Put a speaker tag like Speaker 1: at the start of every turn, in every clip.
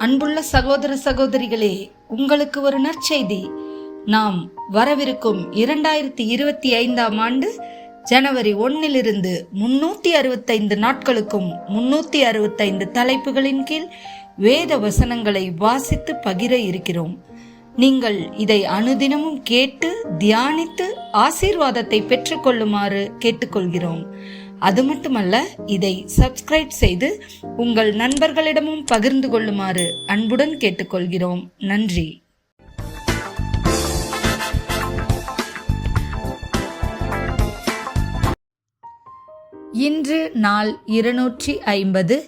Speaker 1: அன்புள்ள சகோதர சகோதரிகளே, உங்களுக்கு ஒரு நற்செய்தி. நாம் வரவிருக்கும் 2025 ஆண்டு ஜனவரி 1 365 நாட்களுக்கும் 365 தலைப்புகளின் கீழ் வேத வசனங்களை வாசித்து பகிர இருக்கிறோம். நீங்கள் இதை அனுதினமும் கேட்டு தியானித்து ஆசீர்வாதத்தை பெற்றுக்கொள்ளுமாறு கேட்டுக்கொள்கிறோம். அது மட்டுமல்ல, இதை சப்ஸ்கிரைப் செய்து உங்கள் நண்பர்களிடமும் பகிர்ந்து கொள்ளுமாறு அன்புடன் கேட்டுக்கொள்கிறோம். நன்றி. இன்று நாள் 250.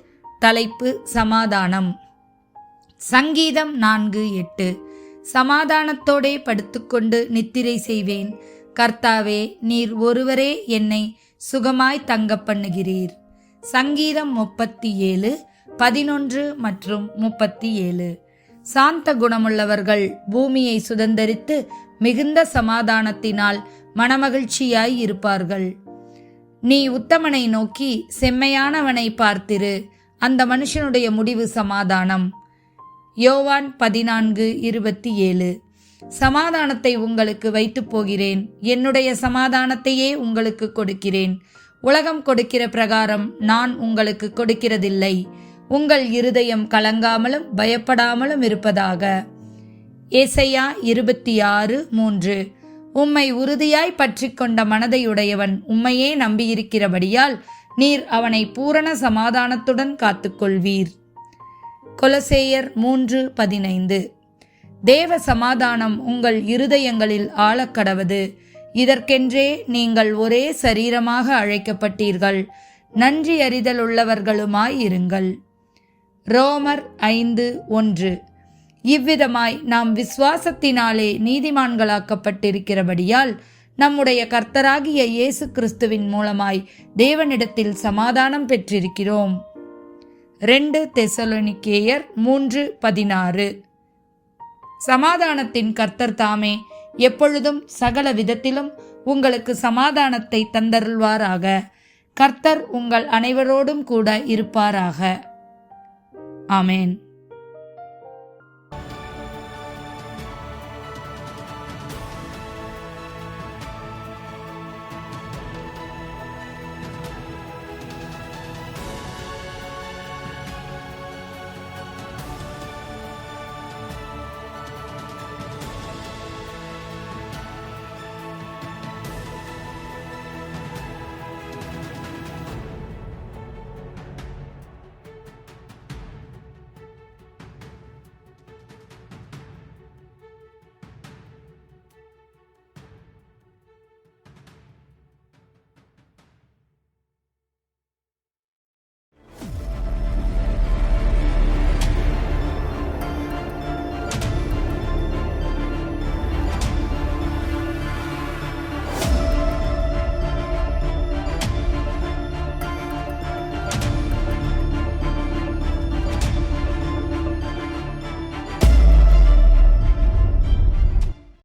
Speaker 1: தலைப்பு சமாதானம். சங்கீதம் 4:8. சமாதானத்தோடே படுத்துக்கொண்டு நித்திரை செய்வேன். கர்த்தாவே, நீர் ஒருவரே என்னை சுகமாய் தங்க பண்ணுகிறீர். சங்கீதம் 37, 11 மற்றும் 37. சாந்த குணமுள்ளவர்கள் பூமியை சுதந்தரித்து மிகுந்த சமாதானத்தினால் மனமகிழ்ச்சியாய் இருப்பார்கள். நீ உத்தமனை நோக்கி செம்மையானவனை பார்த்திரு, அந்த மனுஷனுடைய முடிவு சமாதானம். யோவான் 14:27. சமாதானத்தை உங்களுக்கு வைத்து போகிறேன், என்னுடைய சமாதானத்தையே உங்களுக்கு கொடுக்கிறேன். உலகம் கொடுக்கிற பிரகாரம் நான் உங்களுக்கு கொடுக்கிறதில்லை. உங்கள் இருதயம் கலங்காமலும் பயப்படாமலும் இருப்பதாக. ஏசாயா 26:3. உம்மை உறுதியாய் பற்றி கொண்ட மனதையுடையவன் உம்மையே நம்பியிருக்கிறபடியால் நீர் அவனை பூரண சமாதானத்துடன் காத்துக்கொள்வீர். கொலசேயர் 3:15. தேவ சமாதானம் உங்கள் இருதயங்களில் ஆளக்கடவது. இதற்கென்றே நீங்கள் ஒரே சரீரமாக அழைக்கப்பட்டீர்கள். நன்றி அறிதல் உள்ளவர்களுமாய் இருங்கள். ரோமர் 5:1. இவ்விதமாய் நாம் விசுவாசத்தினாலே நீதிமான்களாக்கப்பட்டிருக்கிறபடியால் நம்முடைய கர்த்தராகிய இயேசு கிறிஸ்துவின் மூலமாய் தேவனிடத்தில் சமாதானம் பெற்றிருக்கிறோம். 2 தெசலோனிக்கேயர் 3:16. சமாதானத்தின் கர்த்தர் தாமே எப்பொழுதும் சகல விதத்திலும் உங்களுக்கு சமாதானத்தை தந்தருள்வாராக. கர்த்தர் உங்கள் அனைவரோடும் கூட இருப்பாராக. ஆமேன்.